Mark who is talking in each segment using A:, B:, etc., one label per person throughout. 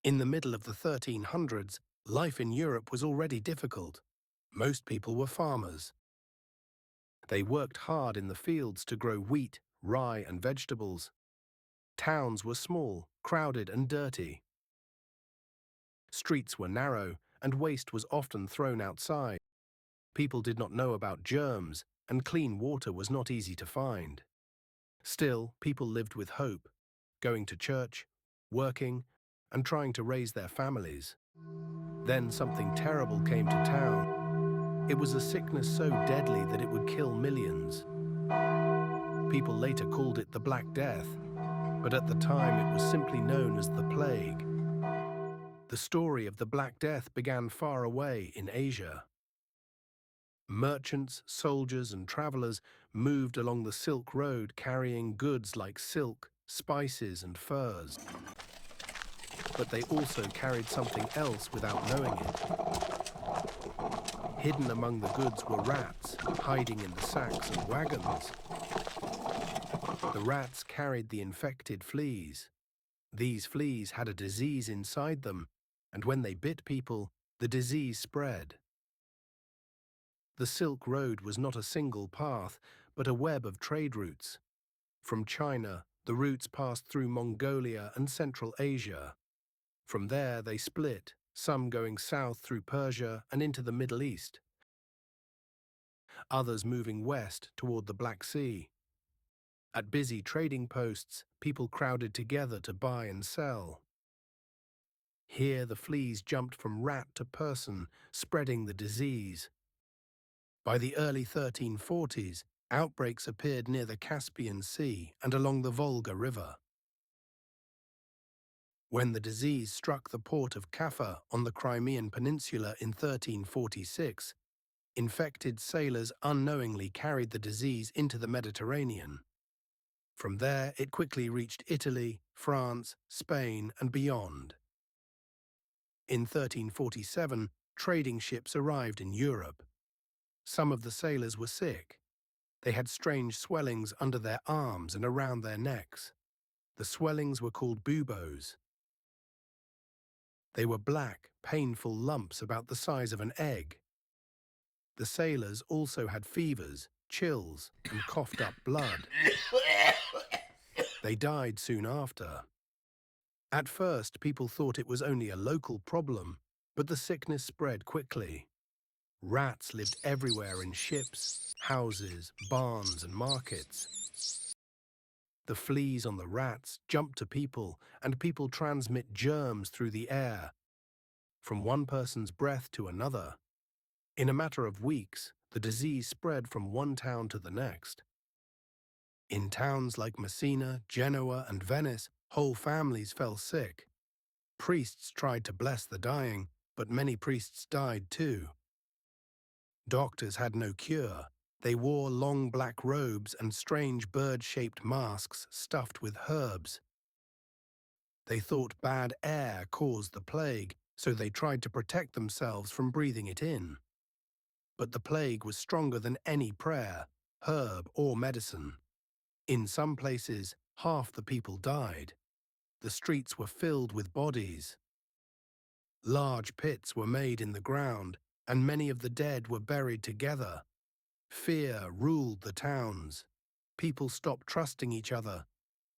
A: In the middle of the 1300s, life in Europe was already difficult. Most people were farmers. They worked hard in the fields to grow wheat, rye, and vegetables. Towns were small, crowded, and dirty. Streets were narrow, and waste was often thrown outside. People did not know about germs, and clean water was not easy to find. Still, people lived with hope, going to church, working, and trying to raise their families. Then something terrible came to town. It was a sickness so deadly that it would kill millions. People later called it the Black Death, but at the time it was simply known as the plague. The story of the Black Death began far away in Asia. Merchants, soldiers, and travelers moved along the Silk Road carrying goods like silk, spices, and furs. But they also carried something else without knowing it. Hidden among the goods were rats, hiding in the sacks and wagons. The rats carried the infected fleas. These fleas had a disease inside them, and when they bit people, the disease spread. The Silk Road was not a single path, but a web of trade routes. From China, the routes passed through Mongolia and Central Asia. From there, they split, some going south through Persia and into the Middle East, others moving west toward the Black Sea. At busy trading posts, people crowded together to buy and sell. Here, the fleas jumped from rat to person, spreading the disease. By the early 1340s, outbreaks appeared near the Caspian Sea and along the Volga River. When the disease struck the port of Kaffa on the Crimean Peninsula in 1346, infected sailors unknowingly carried the disease into the Mediterranean. From there, it quickly reached Italy, France, Spain, and beyond. In 1347, trading ships arrived in Europe. Some of the sailors were sick. They had strange swellings under their arms and around their necks. The swellings were called buboes. They were black, painful lumps about the size of an egg. The sailors also had fevers, chills, and coughed up blood. They died soon after. At first, people thought it was only a local problem, but the sickness spread quickly. Rats lived everywhere in ships, houses, barns, and markets. The fleas on the rats jump to people, and people transmit germs through the air, from one person's breath to another. In a matter of weeks, the disease spread from one town to the next. In towns like Messina, Genoa, and Venice, whole families fell sick. Priests tried to bless the dying, but many priests died too. Doctors had no cure. They wore long black robes and strange bird-shaped masks stuffed with herbs. They thought bad air caused the plague, so they tried to protect themselves from breathing it in. But the plague was stronger than any prayer, herb, or medicine. In some places, half the people died. The streets were filled with bodies. Large pits were made in the ground, and many of the dead were buried together. Fear ruled the towns. People stopped trusting each other.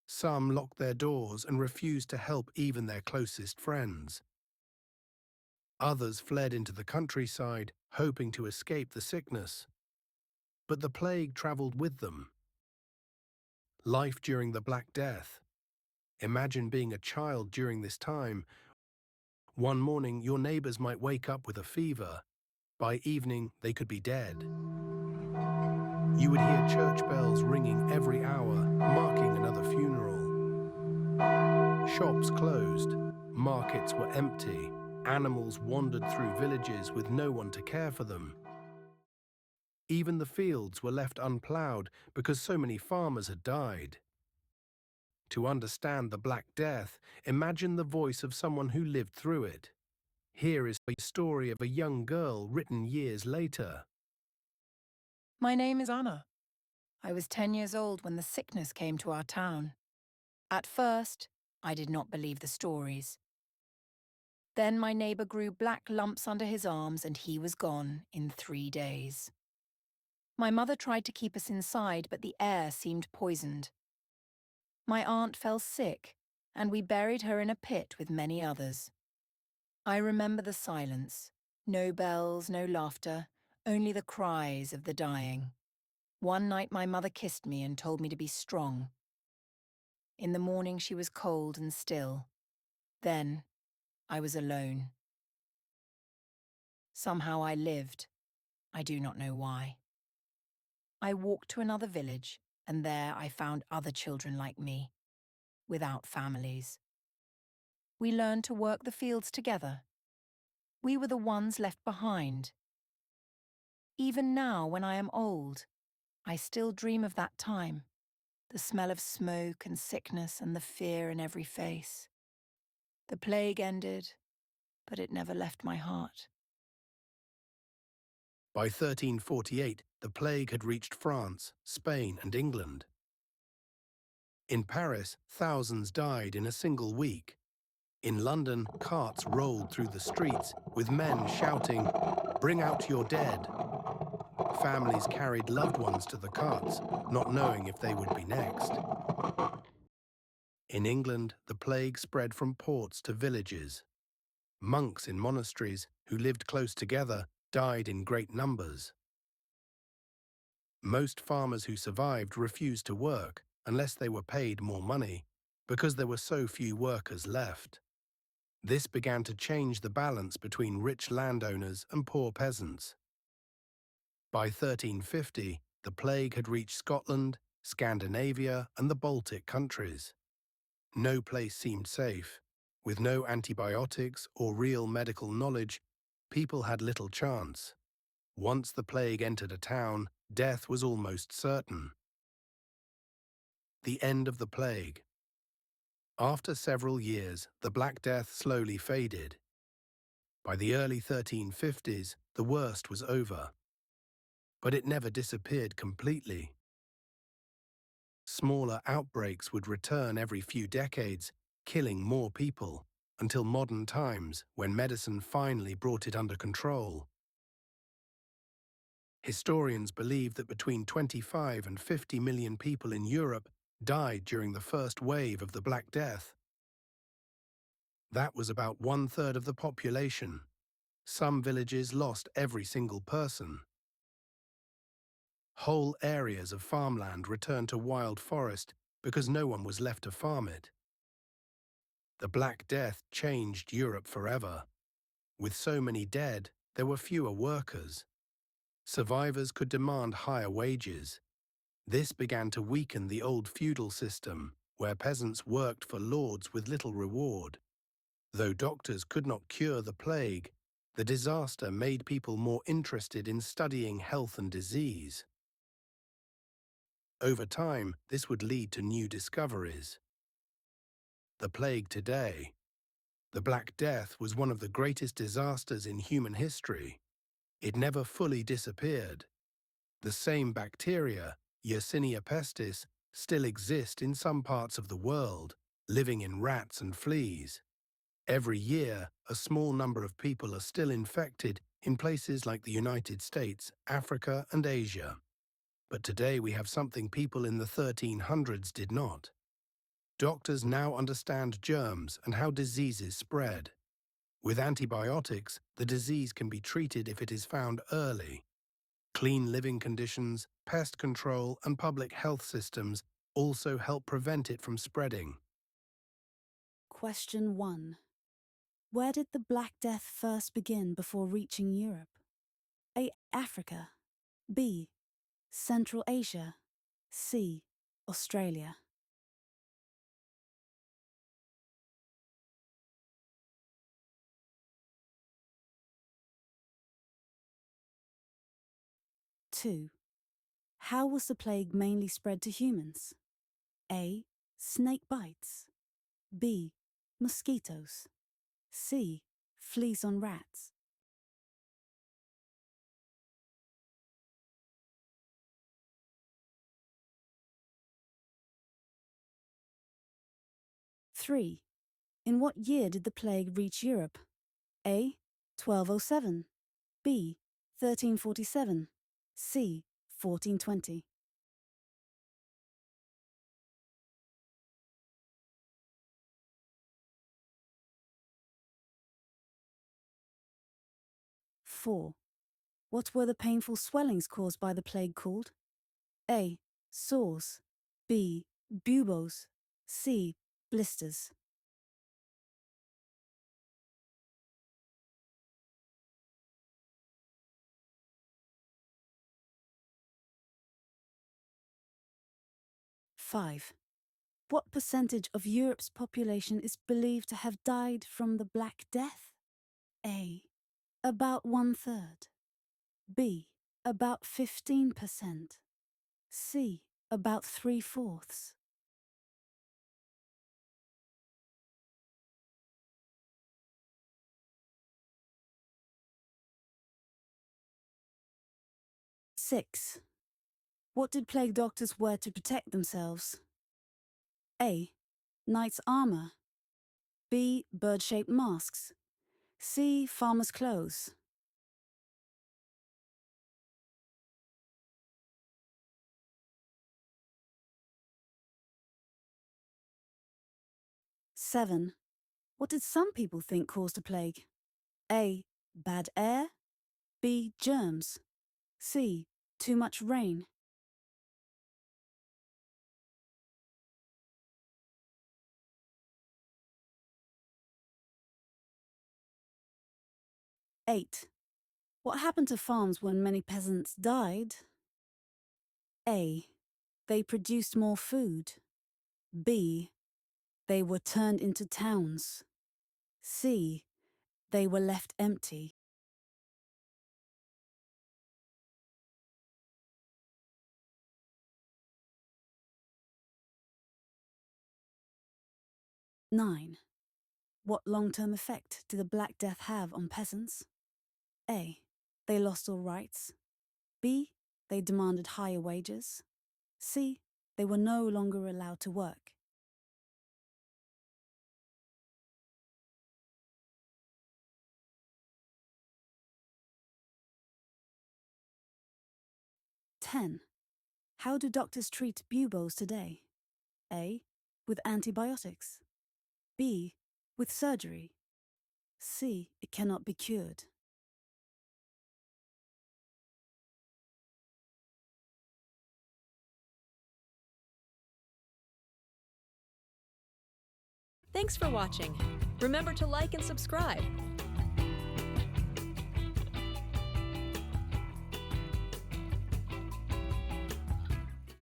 A: Some locked their doors and refused to help even their closest friends. Others fled into the countryside, hoping to escape the sickness. But the plague traveled with them. Life during the Black Death. Imagine being a child during this time. One morning, your neighbors might wake up with a fever. By evening, they could be dead. You would hear church bells ringing every hour, marking another funeral. Shops closed, markets were empty, animals wandered through villages with no one to care for them. Even the fields were left unplowed because so many farmers had died. To understand the Black Death, imagine the voice of someone who lived through it. Here is a story of a young girl written years later.
B: My name is Anna. I was 10 years old when the sickness came to our town. At first, I did not believe the stories. Then my neighbour grew black lumps under his arms and he was gone in 3 days. My mother tried to keep us inside, but the air seemed poisoned. My aunt fell sick, and we buried her in a pit with many others. I remember the silence. No bells, no laughter, only the cries of the dying. One night my mother kissed me and told me to be strong. In the morning she was cold and still. Then I was alone. Somehow I lived. I do not know why. I walked to another village, and there I found other children like me, without families. We learned to work the fields together. We were the ones left behind. Even now, when I am old, I still dream of that time, the smell of smoke and sickness and the fear in every face. The plague ended, but it never left my heart.
A: By 1348, the plague had reached France, Spain, and England. In Paris, thousands died in a single week. In London, carts rolled through the streets with men shouting, "Bring out your dead." Families carried loved ones to the carts, not knowing if they would be next. In England, the plague spread from ports to villages. Monks in monasteries, who lived close together, died in great numbers. Most farmers who survived refused to work unless they were paid more money, because there were so few workers left. This began to change the balance between rich landowners and poor peasants. By 1350, the plague had reached Scotland, Scandinavia, and the Baltic countries. No place seemed safe. With no antibiotics or real medical knowledge, people had little chance. Once the plague entered a town, death was almost certain. The end of the plague. After several years, the Black Death slowly faded. By the early 1350s, the worst was over. But it never disappeared completely. Smaller outbreaks would return every few decades, killing more people, until modern times, when medicine finally brought it under control. Historians believe that between 25 and 50 million people in Europe died during the first wave of the Black Death. That was about 1/3 of the population. Some villages lost every single person. Whole areas of farmland returned to wild forest because no one was left to farm it. The Black Death changed Europe forever. With so many dead, there were fewer workers. Survivors could demand higher wages. This began to weaken the old feudal system, where peasants worked for lords with little reward. Though doctors could not cure the plague, the disaster made people more interested in studying health and disease. Over time, this would lead to new discoveries. The plague today. The Black Death was one of the greatest disasters in human history. It never fully disappeared. The same bacteria, Yersinia pestis, still exist in some parts of the world, living in rats and fleas. Every year, a small number of people are still infected in places like the United States, Africa, and Asia. But today we have something people in the 1300s did not. Doctors now understand germs and how diseases spread. With antibiotics, the disease can be treated if it is found early. Clean living conditions, pest control, and public health systems also help prevent it from spreading.
C: Question 1. Where did the Black Death first begin before reaching Europe? A. Africa. B. Central Asia. C. Australia. Two. How was the plague mainly spread to humans? A. Snake bites. B. Mosquitoes. C. Fleas on rats. Three. In what year did the plague reach Europe? A. 1207, B. 1347, C. 1420. 4. What were the painful swellings caused by the plague called? A. Sores, B. Buboes, C. Blisters. 5. What percentage of Europe's population is believed to have died from the Black Death? A. About 1/3. B. About 15%. C. About 3/4. 6. What did plague doctors wear to protect themselves? A. Knight's armor. B. Bird-shaped masks. C. Farmer's clothes. 7. What did some people think caused the plague? A. Bad air. B. Germs. C. Too much rain. 8. What happened to farms when many peasants died? A. They produced more food. B. They were turned into towns. C. They were left empty. 9. What long-term effect did the Black Death have on peasants? A. They lost all rights. B. They demanded higher wages. C. They were no longer allowed to work. 10. How do doctors treat buboes today? A. With antibiotics. B. With surgery. C. It cannot be cured.
D: Thanks for watching. Remember to like and subscribe.